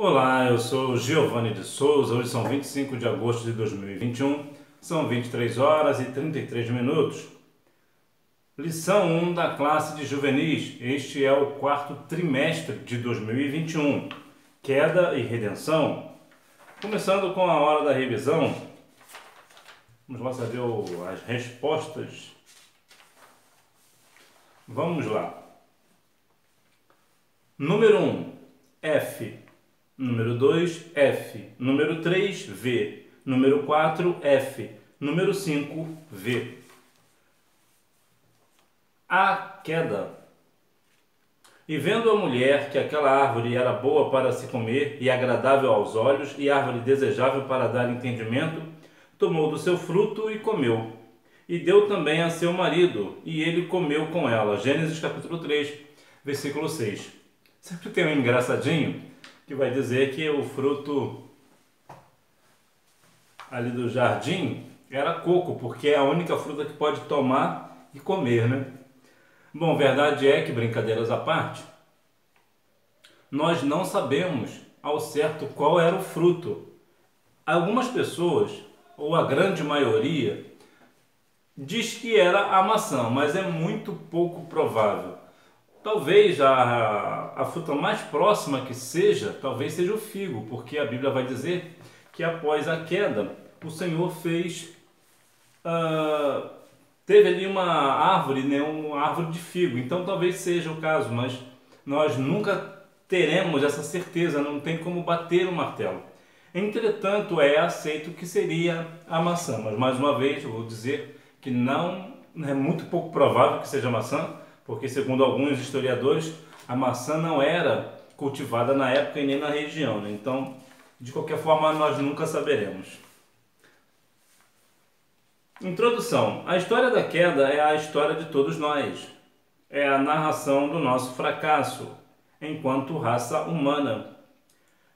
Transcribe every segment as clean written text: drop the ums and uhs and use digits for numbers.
Olá, eu sou Giovanni de Souza. Hoje são 25 de agosto de 2021, são 23 horas e 33 minutos. Lição 1 da classe de juvenis. Este é o quarto trimestre de 2021. Queda e redenção. Começando com a hora da revisão, vamos lá saber as respostas. Vamos lá. Número 1, F. Número 2, F. Número 3, V. Número 4, F. Número 5, V. A queda. E vendo a mulher que aquela árvore era boa para se comer e agradável aos olhos e árvore desejável para dar entendimento, tomou do seu fruto e comeu. E deu também a seu marido, e ele comeu com ela. Gênesis capítulo 3, versículo 6. Sempre tem um engraçadinho que vai dizer que o fruto ali do jardim era coco, porque é a única fruta que pode tomar e comer, né? Bom, verdade é que, brincadeiras à parte, nós não sabemos ao certo qual era o fruto. Algumas pessoas, ou a grande maioria, diz que era a maçã, mas é muito pouco provável. Talvez a fruta mais próxima que seja, talvez seja o figo, porque a Bíblia vai dizer que após a queda, o Senhor teve ali uma árvore, né, uma árvore de figo. Então talvez seja o caso, mas nós nunca teremos essa certeza, não tem como bater o martelo. Entretanto, é aceito que seria a maçã, mas mais uma vez eu vou dizer que não é muito pouco provável que seja a maçã, porque segundo alguns historiadores, a maçã não era cultivada na época e nem na região, né? Então, de qualquer forma, nós nunca saberemos. Introdução. A história da queda é a história de todos nós. É a narração do nosso fracasso, enquanto raça humana.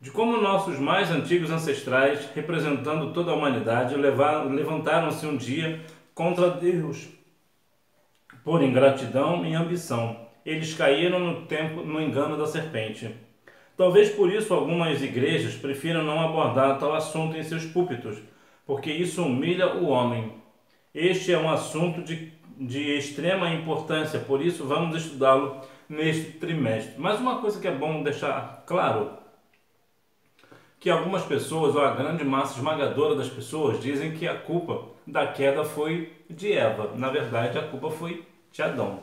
De como nossos mais antigos ancestrais, representando toda a humanidade, levantaram-se um dia contra Deus, por ingratidão e ambição. Eles caíram no engano da serpente. Talvez por isso algumas igrejas prefiram não abordar tal assunto em seus púlpitos, porque isso humilha o homem. Este é um assunto de extrema importância, por isso vamos estudá-lo neste trimestre. Mas uma coisa que é bom deixar claro, que algumas pessoas, ou a grande massa esmagadora das pessoas, dizem que a culpa da queda foi de Eva. Na verdade, a culpa foi de Adão.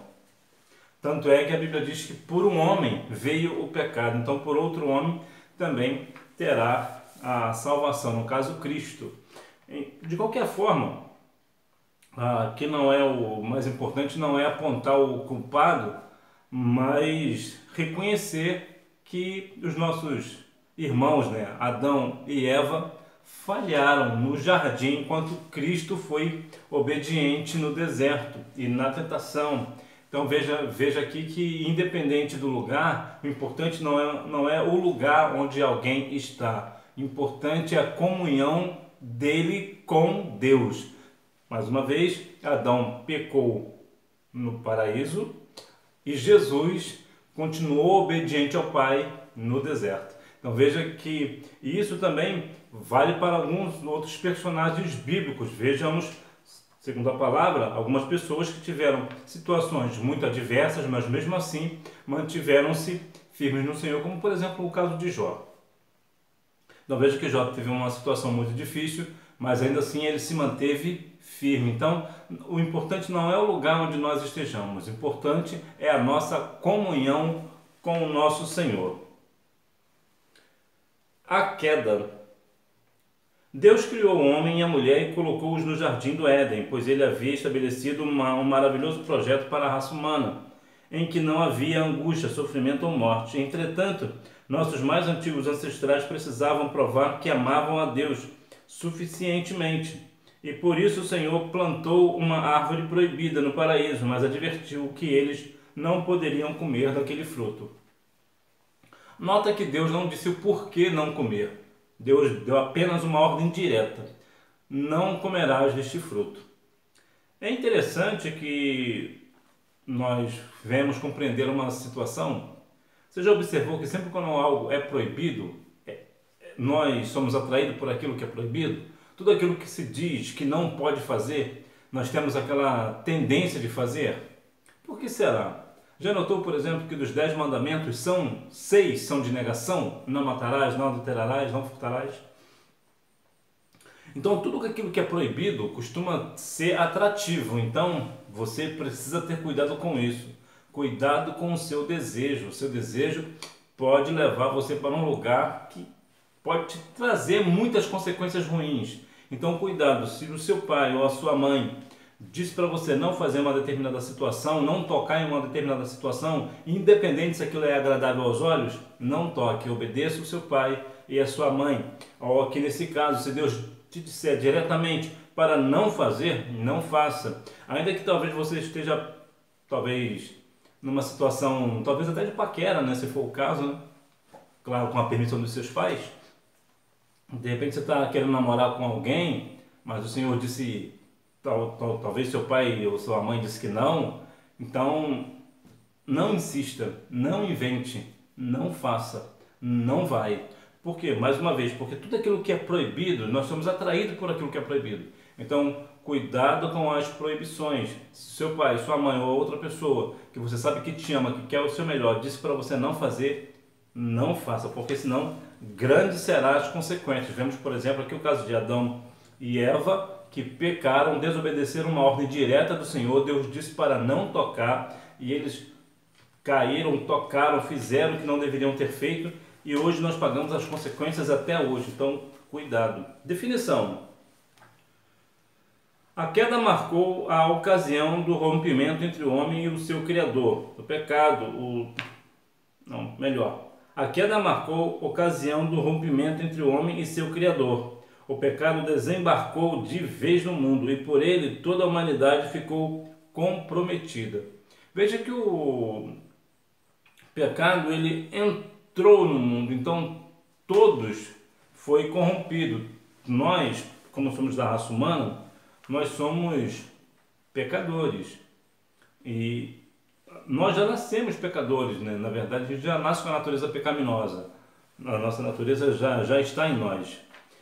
Tanto é que a Bíblia diz que por um homem veio o pecado, então por outro homem também terá a salvação, no caso Cristo. De qualquer forma, que não é o mais importante, não é apontar o culpado, mas reconhecer que os nossos irmãos, né, Adão e Eva, falharam no jardim enquanto Cristo foi obediente no deserto e na tentação. Então veja aqui que, independente do lugar, o importante não é o lugar onde alguém está. O importante é a comunhão dele com Deus. Mais uma vez, Adão pecou no paraíso e Jesus continuou obediente ao Pai no deserto. Então veja que isso também vale para alguns outros personagens bíblicos. Vejamos, segundo a palavra, algumas pessoas que tiveram situações muito adversas, mas mesmo assim mantiveram-se firmes no Senhor, como por exemplo o caso de Jó. Então veja que Jó teve uma situação muito difícil, mas ainda assim ele se manteve firme. Então o importante não é o lugar onde nós estejamos, o importante é a nossa comunhão com o nosso Senhor. A queda. Deus criou o homem e a mulher e colocou-os no jardim do Éden, pois ele havia estabelecido um maravilhoso projeto para a raça humana, em que não havia angústia, sofrimento ou morte. Entretanto, nossos mais antigos ancestrais precisavam provar que amavam a Deus suficientemente. E por isso o Senhor plantou uma árvore proibida no paraíso, mas advertiu que eles não poderiam comer daquele fruto. Nota que Deus não disse o porquê não comer. Deus deu apenas uma ordem direta: não comerás deste fruto. É interessante que nós vemos compreender uma situação. Você já observou que sempre quando algo é proibido, nós somos atraídos por aquilo que é proibido? Tudo aquilo que se diz que não pode fazer, nós temos aquela tendência de fazer? Por que será? Já notou, por exemplo, que dos 10 mandamentos, 6 são de negação? Não matarás, não adulterarás, não furtarás. Então, tudo aquilo que é proibido costuma ser atrativo. Então, você precisa ter cuidado com isso. Cuidado com o seu desejo. O seu desejo pode levar você para um lugar que pode te trazer muitas consequências ruins. Então, cuidado. Se o seu pai ou a sua mãe diz para você não fazer uma determinada situação, não tocar em uma determinada situação, independente se aquilo é agradável aos olhos, não toque. Obedeça o seu pai e a sua mãe. Ou aqui nesse caso, se Deus te disser diretamente para não fazer, não faça. Ainda que talvez você esteja, numa situação, talvez até de paquera, né, se for o caso, né? Claro, com a permissão dos seus pais. De repente você está querendo namorar com alguém, mas o Senhor disse, talvez seu pai ou sua mãe disse que não. Então, não insista, não invente, não faça, não vai. Por quê? Mais uma vez, porque tudo aquilo que é proibido, nós somos atraídos por aquilo que é proibido. Então, cuidado com as proibições. Se seu pai, sua mãe ou outra pessoa que você sabe que te ama, que quer o seu melhor, disse para você não fazer, não faça, porque senão grandes serão as consequências. Vemos, por exemplo, aqui o caso de Adão e Eva, que pecaram, desobedeceram uma ordem direta do Senhor. Deus disse para não tocar e eles caíram, tocaram, fizeram o que não deveriam ter feito. E hoje nós pagamos as consequências até hoje, então cuidado. Definição. A queda marcou a ocasião do rompimento entre o homem e o seu Criador. O pecado, A queda marcou a ocasião do rompimento entre o homem e seu Criador. O pecado desembarcou de vez no mundo e por ele toda a humanidade ficou comprometida. Veja que o pecado, ele entrou no mundo, então todos foi corrompido. Nós, como somos da raça humana, nós somos pecadores e nós já nascemos pecadores, né? Na verdade, a gente já nasce com a natureza pecaminosa, a nossa natureza já está em nós.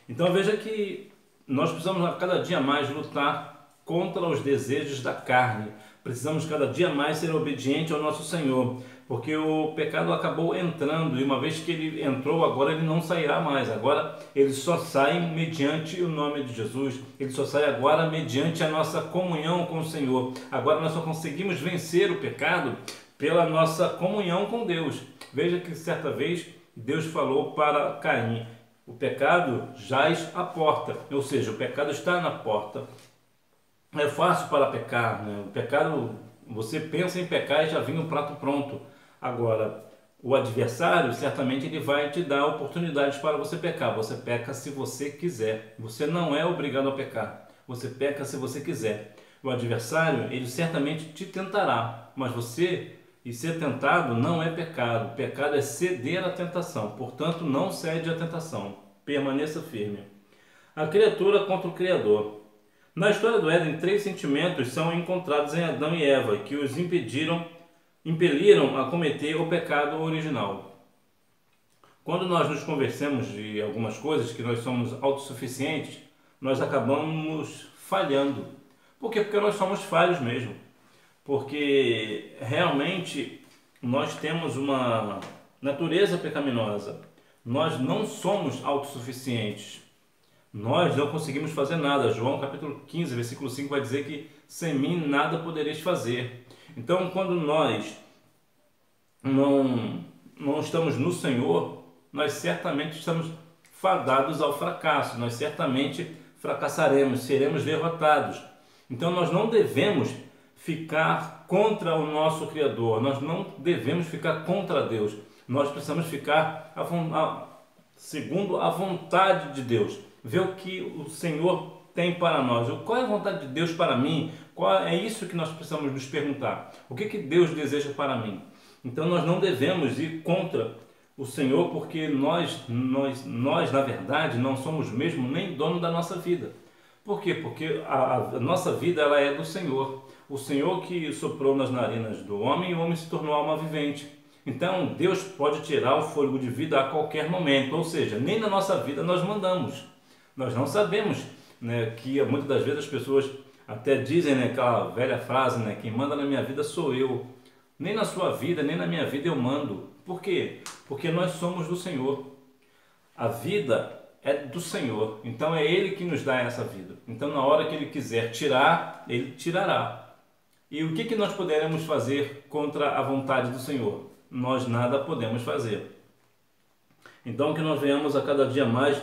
Então veja que nós precisamos a cada dia mais lutar contra os desejos da carne, precisamos cada dia mais ser obedientes ao nosso Senhor, porque o pecado acabou entrando e uma vez que ele entrou, agora ele não sairá mais. Agora ele só sai mediante o nome de Jesus, ele só sai agora mediante a nossa comunhão com o Senhor. Agora nós só conseguimos vencer o pecado pela nossa comunhão com Deus. Veja que certa vez Deus falou para Caim: o pecado jaz à porta, ou seja, o pecado está na porta. É fácil para pecar, né? O pecado, você pensa em pecar e já vem o prato pronto. Agora, o adversário, certamente ele vai te dar oportunidades para você pecar. Você peca se você quiser. Você não é obrigado a pecar. Você peca se você quiser. O adversário, ele certamente te tentará, mas você, e ser tentado não é pecado. Pecado é ceder à tentação. Portanto, não cede à tentação. Permaneça firme. A criatura contra o Criador. Na história do Éden, 3 sentimentos são encontrados em Adão e Eva, que os impeliram a cometer o pecado original. Quando nós nos convencemos de algumas coisas, que nós somos autossuficientes, nós acabamos falhando. Por quê? Porque nós somos falhos mesmo. Porque realmente nós temos uma natureza pecaminosa. Nós não somos autossuficientes. Nós não conseguimos fazer nada. João capítulo 15, versículo 5 vai dizer que sem mim nada podereis fazer. Então, quando nós não estamos no Senhor, nós certamente estamos fadados ao fracasso. Nós certamente fracassaremos, seremos derrotados. Então, nós não devemos ficar contra o nosso Criador. Nós não devemos ficar contra Deus. Nós precisamos ficar segundo a vontade de Deus. Ver o que o Senhor tem para nós. Qual é a vontade de Deus para mim? É isso que nós precisamos nos perguntar. O que Deus deseja para mim? Então nós não devemos ir contra o Senhor, porque nós na verdade, não somos mesmo nem dono da nossa vida. Por quê? Porque a nossa vida ela é do Senhor. O Senhor que soprou nas narinas do homem, e o homem se tornou alma vivente. Então Deus pode tirar o fôlego de vida a qualquer momento, ou seja, nem na nossa vida nós mandamos. Nós não sabemos, né, que muitas das vezes as pessoas até dizem, né, aquela velha frase, né, quem manda na minha vida sou eu. Nem na sua vida, nem na minha vida eu mando. Por quê? Porque nós somos do Senhor. A vida é do Senhor, então é Ele que nos dá essa vida. Então na hora que Ele quiser tirar, Ele tirará. E o que nós poderemos fazer contra a vontade do Senhor? Nós nada podemos fazer. Então que nós venhamos a cada dia mais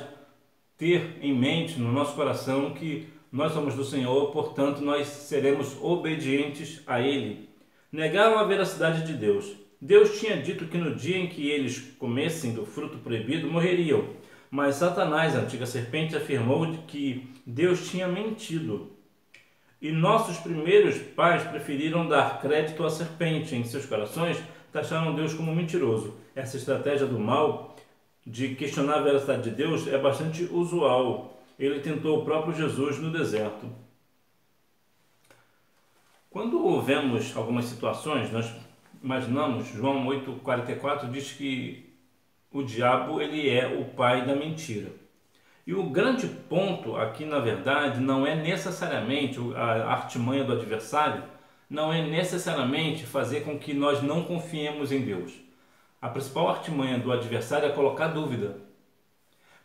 ter em mente, no nosso coração, que nós somos do Senhor, portanto nós seremos obedientes a Ele. Negaram a veracidade de Deus. Deus tinha dito que no dia em que eles comessem do fruto proibido, morreriam. Mas Satanás, a antiga serpente, afirmou que Deus tinha mentido. E nossos primeiros pais preferiram dar crédito à serpente. Em seus corações, taxaram Deus como mentiroso. Essa estratégia do mal de questionar a veracidade de Deus é bastante usual. Ele tentou o próprio Jesus no deserto. Quando vemos algumas situações, nós imaginamos, João 8,44 diz que o diabo ele é o pai da mentira. E o grande ponto aqui, na verdade, não é necessariamente a artimanha do adversário, não é necessariamente fazer com que nós não confiemos em Deus. A principal artimanha do adversário é colocar dúvida.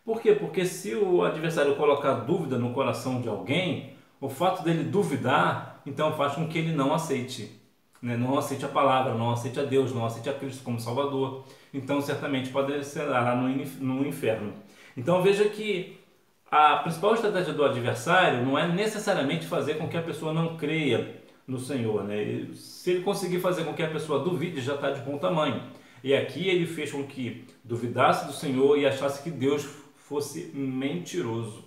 Por quê? Porque se o adversário colocar dúvida no coração de alguém, o fato dele duvidar, então faz com que ele não aceite. Não aceite a palavra, não aceite a Deus, não aceite a Cristo como Salvador. Então certamente pode ser lá no inferno. Então veja que a principal estratégia do adversário não é necessariamente fazer com que a pessoa não creia no Senhor. Se ele conseguir fazer com que a pessoa duvide, já está de bom tamanho. E aqui ele fez com que duvidasse do Senhor e achasse que Deus fosse mentiroso.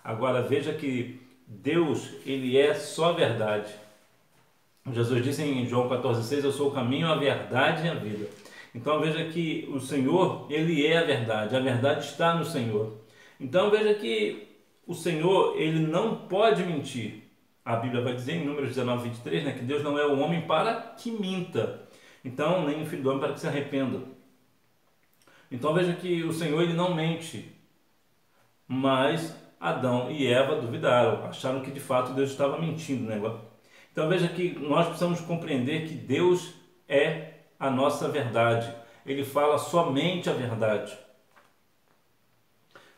Agora veja que Deus, ele é só verdade. Jesus disse em João 14,6, eu sou o caminho, a verdade e a vida. Então veja que o Senhor, ele é a verdade está no Senhor. Então veja que o Senhor, ele não pode mentir. A Bíblia vai dizer em Números 19:23, que Deus não é o homem para que minta. Então nem o filho do homem para que se arrependa. Então veja que o Senhor, ele não mente. Mas Adão e Eva duvidaram, acharam que de fato Deus estava mentindo, Então veja que nós precisamos compreender que Deus é a nossa verdade. Ele fala somente a verdade.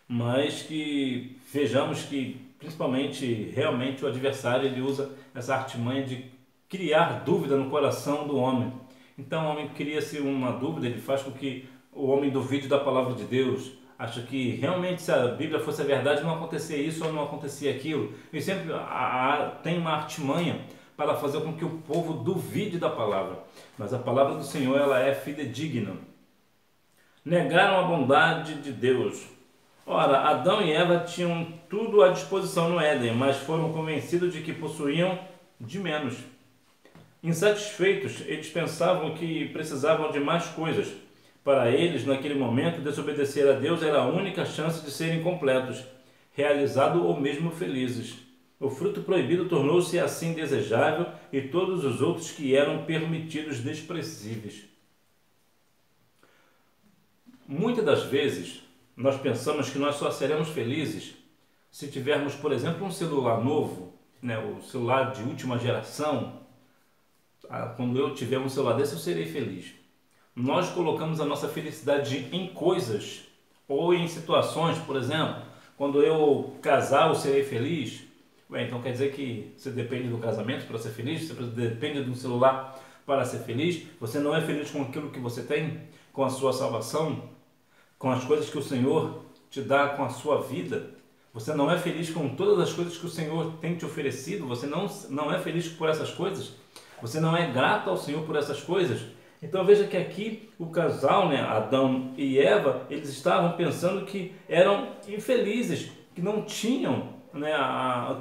Mas que vejamos que principalmente realmente o adversário ele usa essa artimanha de criar dúvida no coração do homem. Então o homem cria-se uma dúvida, ele faz com que o homem duvide da palavra de Deus. Acha que realmente se a Bíblia fosse a verdade não acontecia isso ou não acontecia aquilo. E sempre tem uma artimanha para fazer com que o povo duvide da palavra. Mas a palavra do Senhor ela é fidedigna. Negaram a bondade de Deus. Ora, Adão e Eva tinham tudo à disposição no Éden, mas foram convencidos de que possuíam de menos. Insatisfeitos, eles pensavam que precisavam de mais coisas. Para eles, naquele momento, desobedecer a Deus era a única chance de serem completos, realizados ou mesmo felizes. O fruto proibido tornou-se assim desejável e todos os outros que eram permitidos desprezíveis. Muitas das vezes, nós pensamos que nós só seremos felizes se tivermos, por exemplo, um celular novo, o celular de última geração. Quando eu tiver um celular desse, eu serei feliz. Nós colocamos a nossa felicidade em coisas ou em situações, por exemplo, quando eu casar eu serei feliz. Então quer dizer que você depende do casamento para ser feliz, você depende de um celular para ser feliz, você não é feliz com aquilo que você tem, com a sua salvação, com as coisas que o Senhor te dá com a sua vida. Você não é feliz com todas as coisas que o Senhor tem te oferecido, você não é feliz por essas coisas, você não é grato ao Senhor por essas coisas. Então veja que aqui o casal, Adão e Eva, eles estavam pensando que eram infelizes, que não tinham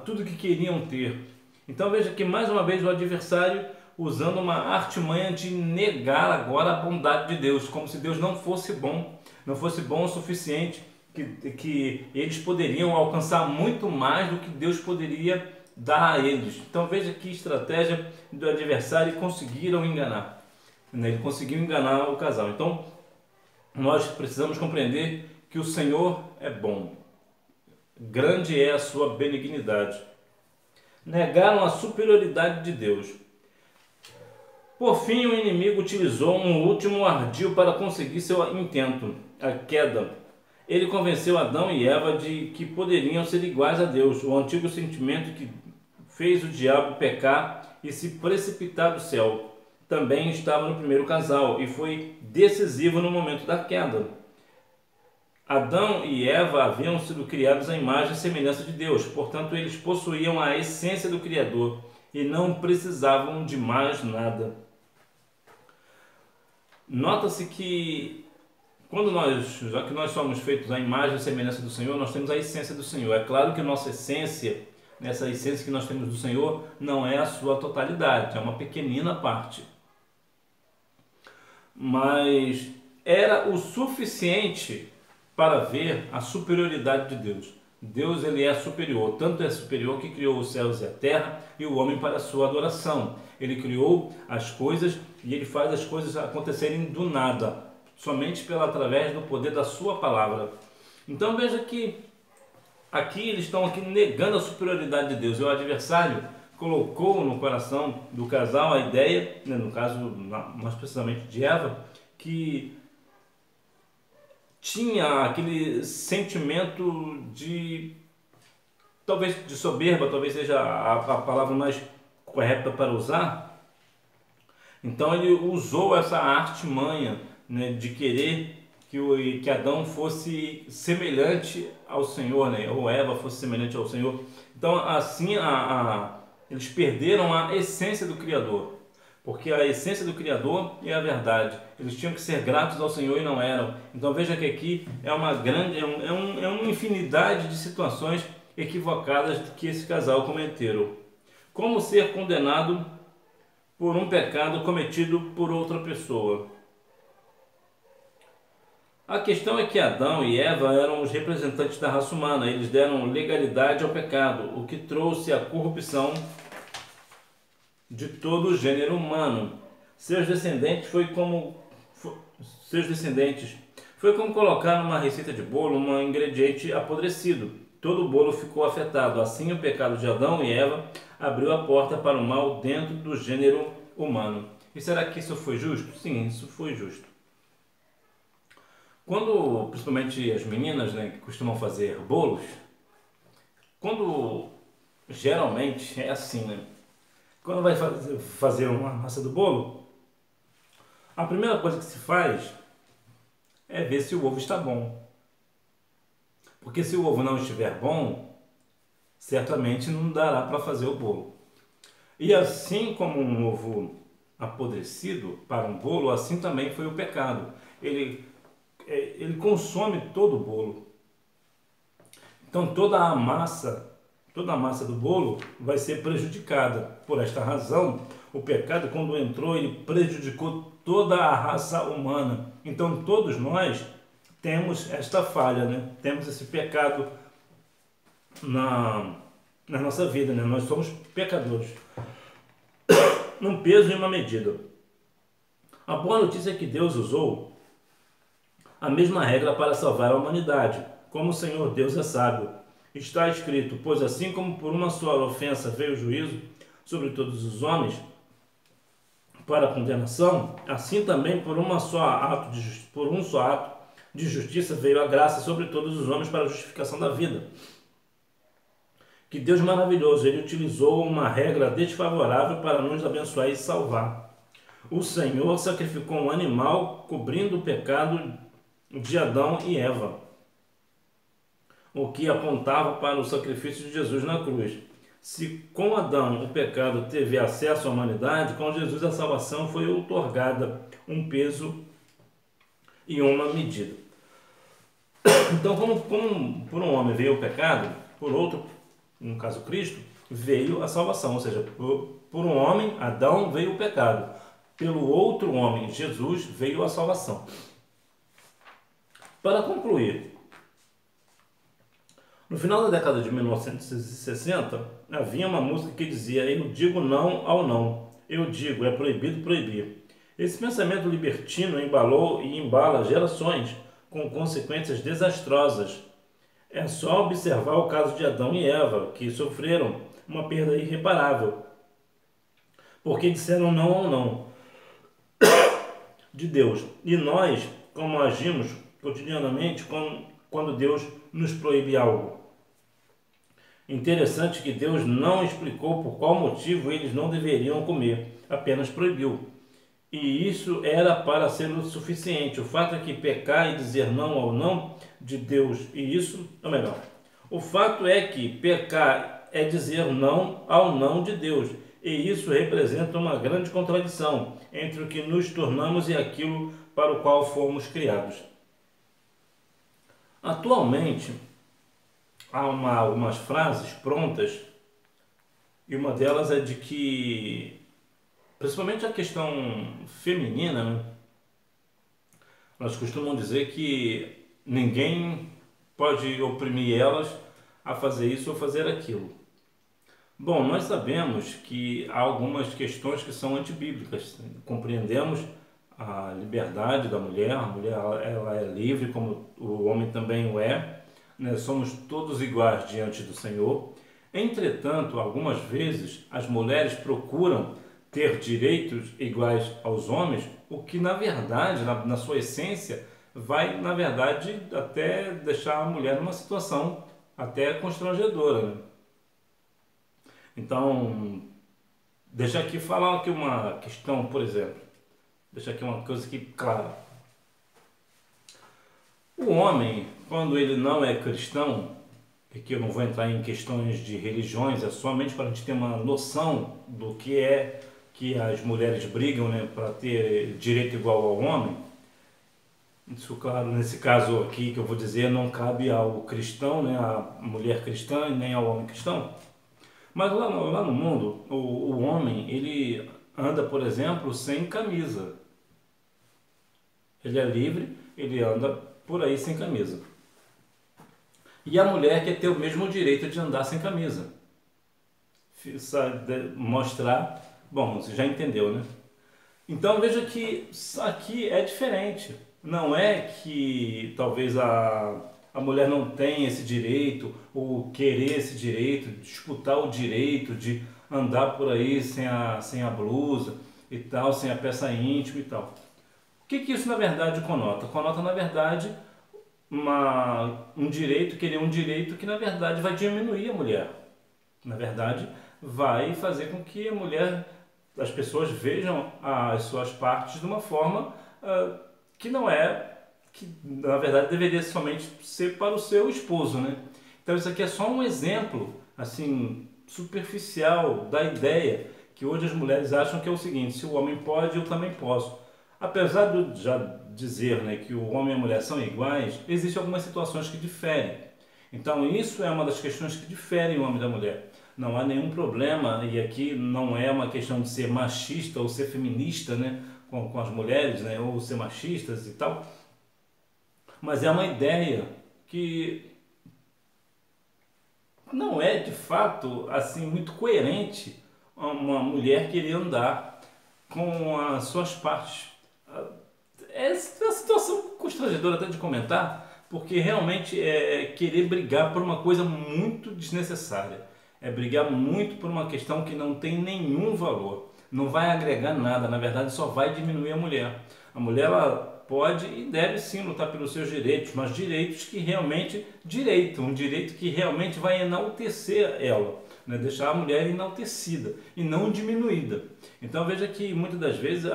tudo que queriam ter. Então veja que mais uma vez o adversário usando uma artimanha de negar agora a bondade de Deus, como se Deus não fosse bom o suficiente, que eles poderiam alcançar muito mais do que Deus poderia dar a eles. Então veja que estratégia do adversário, conseguiram enganar. né? Ele conseguiu enganar o casal. Então, nós precisamos compreender que o Senhor é bom. Grande é a sua benignidade. Negaram a superioridade de Deus. Por fim, o inimigo utilizou um último ardil para conseguir seu intento, a queda. Ele convenceu Adão e Eva de que poderiam ser iguais a Deus, o antigo sentimento que fez o diabo pecar e se precipitar do céu. Também estava no primeiro casal e foi decisivo no momento da queda. Adão e Eva haviam sido criados à imagem e semelhança de Deus, portanto eles possuíam a essência do Criador e não precisavam de mais nada. Nota-se que já que nós somos feitos à imagem e semelhança do Senhor, nós temos a essência do Senhor. É claro que nossa essência, essa essência que nós temos do Senhor, não é a sua totalidade, é uma pequenina parte. Mas era o suficiente para ver a superioridade de Deus. Deus, ele é superior, tanto é superior que criou os céus e a terra e o homem para a sua adoração. Ele criou as coisas e ele faz as coisas acontecerem do nada, somente através do poder da sua palavra. Então veja que aqui eles estão negando a superioridade de Deus. E o adversário colocou no coração do casal a ideia, né, no caso mais precisamente de Eva, que tinha aquele sentimento talvez de soberba, talvez seja a palavra mais correta para usar. Então ele usou essa artimanha, né, de querer que Adão fosse semelhante ao Senhor, né, ou Eva fosse semelhante ao Senhor. Então assim eles perderam a essência do Criador. Porque a essência do Criador é a verdade. Eles tinham que ser gratos ao Senhor e não eram. Então veja que aqui é uma infinidade de situações equivocadas que esse casal cometeram. Como ser condenado por um pecado cometido por outra pessoa? A questão é que Adão e Eva eram os representantes da raça humana. Eles deram legalidade ao pecado, o que trouxe a corrupção de todo o gênero humano. Seus descendentes foi como colocar numa receita de bolo um ingrediente apodrecido. Todo o bolo ficou afetado. Assim, o pecado de Adão e Eva abriu a porta para o mal dentro do gênero humano. E será que isso foi justo? Sim, isso foi justo. Quando, principalmente as meninas, né, que costumam fazer bolos, geralmente é assim, né? Quando vai fazer uma massa do bolo, a primeira coisa que se faz é ver se o ovo está bom. Porque se o ovo não estiver bom, certamente não dará para fazer o bolo. E assim como um ovo apodrecido para um bolo, assim também foi o pecado. Ele consome todo o bolo. Então toda a massa do bolo vai ser prejudicada. Por esta razão, o pecado, quando entrou, ele prejudicou toda a raça humana. Então todos nós temos esta falha, né? Temos esse pecado na nossa vida, né? Nós somos pecadores, num peso e uma medida. A boa notícia é que Deus usou a mesma regra para salvar a humanidade. Como o Senhor Deus é sábio, está escrito: pois assim como por uma só ofensa veio o juízo sobre todos os homens para a condenação, assim também por um só ato de justiça veio a graça sobre todos os homens para a justificação da vida. Que Deus maravilhoso, ele utilizou uma regra desfavorável para nos abençoar e salvar. O Senhor sacrificou um animal cobrindo o pecado de Adão e Eva, o que apontava para o sacrifício de Jesus na cruz. Se com Adão o pecado teve acesso à humanidade, com Jesus a salvação foi outorgada, um peso e uma medida. Então, como por um homem veio o pecado, por outro, no caso Cristo, veio a salvação. Ou seja, por um homem, Adão, veio o pecado. Pelo outro homem, Jesus, veio a salvação. Para concluir, no final da década de 1960, havia uma música que dizia: eu digo não ao não, eu digo, é proibido proibir. Esse pensamento libertino embalou e embala gerações com consequências desastrosas. É só observar o caso de Adão e Eva, que sofreram uma perda irreparável, porque disseram não ao não de Deus. E nós, como agimos cotidianamente quando Deus nos proíbe algo. Interessante que Deus não explicou por qual motivo eles não deveriam comer, apenas proibiu. E isso era para ser o suficiente. O fato é que pecar e dizer não ao não de Deus, e isso é melhor. O fato é que pecar é dizer não ao não de Deus, e isso representa uma grande contradição entre o que nos tornamos e aquilo para o qual fomos criados. Atualmente, há algumas frases prontas, e uma delas é de que, principalmente a questão feminina, né? Elas costumam dizer que ninguém pode oprimir elas a fazer isso ou fazer aquilo. Bom, nós sabemos que há algumas questões que são antibíblicas. Compreendemos a liberdade da mulher, a mulher ela é livre como o homem também o é, né? Somos todos iguais diante do Senhor. Entretanto, algumas vezes as mulheres procuram ter direitos iguais aos homens, o que na verdade, na sua essência, vai na verdade até deixar a mulher numa situação até constrangedora, né? Então, deixa aqui falar aqui uma questão, por exemplo. Deixa aqui uma coisa aqui clara. O homem, quando ele não é cristão, e que eu não vou entrar em questões de religiões, é somente para a gente ter uma noção do que é que as mulheres brigam, né, para ter direito igual ao homem. Isso, claro, nesse caso aqui que eu vou dizer, não cabe ao cristão, né, à mulher cristã, nem ao homem cristão. Mas lá no mundo, o homem, ele anda, por exemplo, sem camisa. Ele é livre, ele anda por aí sem camisa. E a mulher quer ter o mesmo direito de andar sem camisa. Mostrar... Bom, você já entendeu, né? Então veja que aqui é diferente. Não é que talvez a mulher não tenha esse direito, ou querer esse direito, disputar o direito de andar por aí sem a blusa e tal, sem a peça íntima e tal. O que isso na verdade conota? Conota na verdade um direito, querer um direito que na verdade vai diminuir a mulher. Na verdade vai fazer com que a mulher, as pessoas vejam as suas partes de uma forma que não é, que na verdade deveria somente ser para o seu esposo, né? Então isso aqui é só um exemplo assim superficial da ideia que hoje as mulheres acham que é o seguinte: se o homem pode, eu também posso. Apesar de já dizer, né, que o homem e a mulher são iguais, existem algumas situações que diferem. Então isso é uma das questões que diferem o homem da mulher. Não há nenhum problema, e aqui não é uma questão de ser machista ou ser feminista, né, com as mulheres, né, ou ser machistas e tal, mas é uma ideia que não é de fato assim muito coerente uma mulher querer andar com as suas partes. É uma situação constrangedora até de comentar, porque realmente é querer brigar por uma coisa muito desnecessária. É brigar muito por uma questão que não tem nenhum valor. Não vai agregar nada, na verdade só vai diminuir a mulher. A mulher ela pode e deve sim lutar pelos seus direitos, mas direitos que realmente, um direito que realmente vai enaltecer ela, né? Deixar a mulher enaltecida e não diminuída. Então veja que muitas das vezes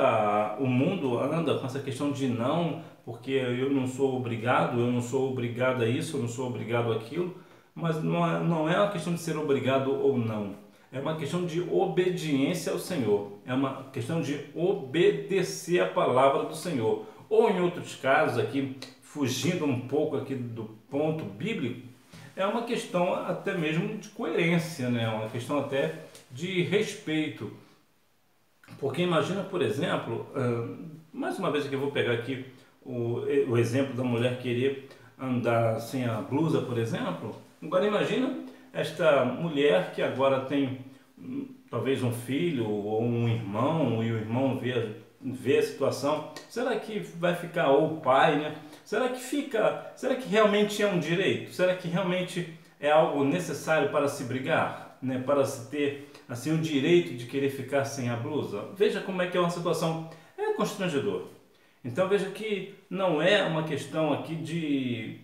o mundo anda com essa questão de não, porque eu não sou obrigado a isso, eu não sou obrigado a aquilo, mas não é uma questão de ser obrigado ou não. É uma questão de obediência ao Senhor. É uma questão de obedecer a palavra do Senhor. Ou em outros casos aqui, fugindo um pouco aqui do ponto bíblico, é uma questão até mesmo de coerência, né? Uma questão até de respeito. Porque imagina, por exemplo, mais uma vez que eu vou pegar aqui o exemplo da mulher querer andar sem a blusa, por exemplo. Agora imagina esta mulher que agora tem talvez um filho ou um irmão, e o irmão vê vê a situação, será que vai ficar ou o pai, né? Será que realmente é um direito? Será que realmente é algo necessário para se brigar, né? Para se ter assim o direito de querer ficar sem a blusa? Veja como é que é uma situação constrangedora. Então veja que não é uma questão aqui de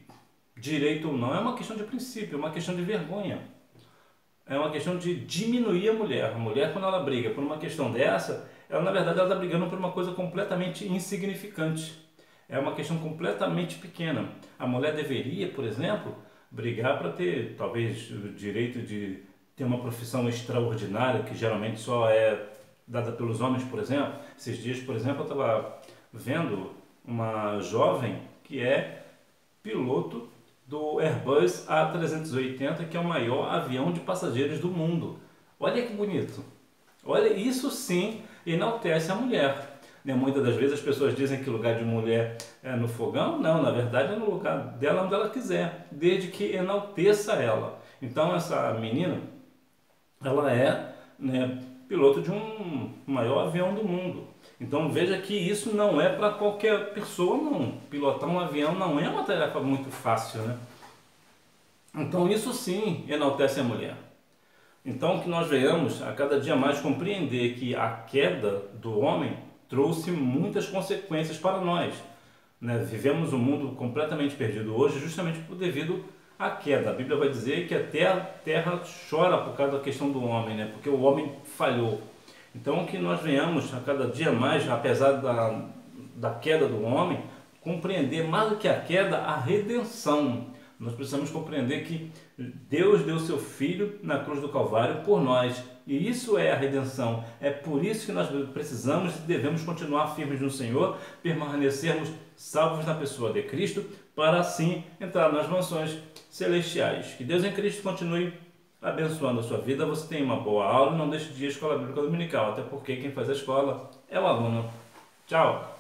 direito ou não, é uma questão de princípio, é uma questão de vergonha. É uma questão de diminuir a mulher. A mulher, quando ela briga por uma questão dessa, ela na verdade ela está brigando por uma coisa completamente insignificante. É uma questão completamente pequena. A mulher deveria, por exemplo, brigar para ter talvez o direito de ter uma profissão extraordinária, que geralmente só é dada pelos homens, por exemplo. Esses dias, por exemplo, eu estava vendo uma jovem que é piloto do Airbus A380, que é o maior avião de passageiros do mundo. Olha que bonito. Olha, isso sim enaltece a mulher. Né? Muitas das vezes as pessoas dizem que o lugar de mulher é no fogão. Não, na verdade é no lugar dela onde ela quiser, desde que enalteça ela. Então essa menina, ela é, né, piloto de um maior avião do mundo. Então veja que isso não é para qualquer pessoa, não. Pilotar um avião não é uma tarefa muito fácil, né? Então isso sim enaltece a mulher. Então que nós venhamos a cada dia mais compreender que a queda do homem trouxe muitas consequências para nós, né? Vivemos um mundo completamente perdido hoje justamente devido à queda. A Bíblia vai dizer que até a terra chora por causa da questão do homem, né? Porque o homem falhou. Então que nós venhamos a cada dia mais, apesar da queda do homem, compreender mais do que a queda, a redenção. Nós precisamos compreender que Deus deu seu Filho na cruz do Calvário por nós. E isso é a redenção. É por isso que nós precisamos e devemos continuar firmes no Senhor, permanecermos salvos na pessoa de Cristo, para assim entrar nas mansões celestiais. Que Deus em Cristo continue abençoando a sua vida. Você tem uma boa aula e não deixe de ir à Escola Bíblica Dominical, até porque quem faz a escola é o aluno. Tchau!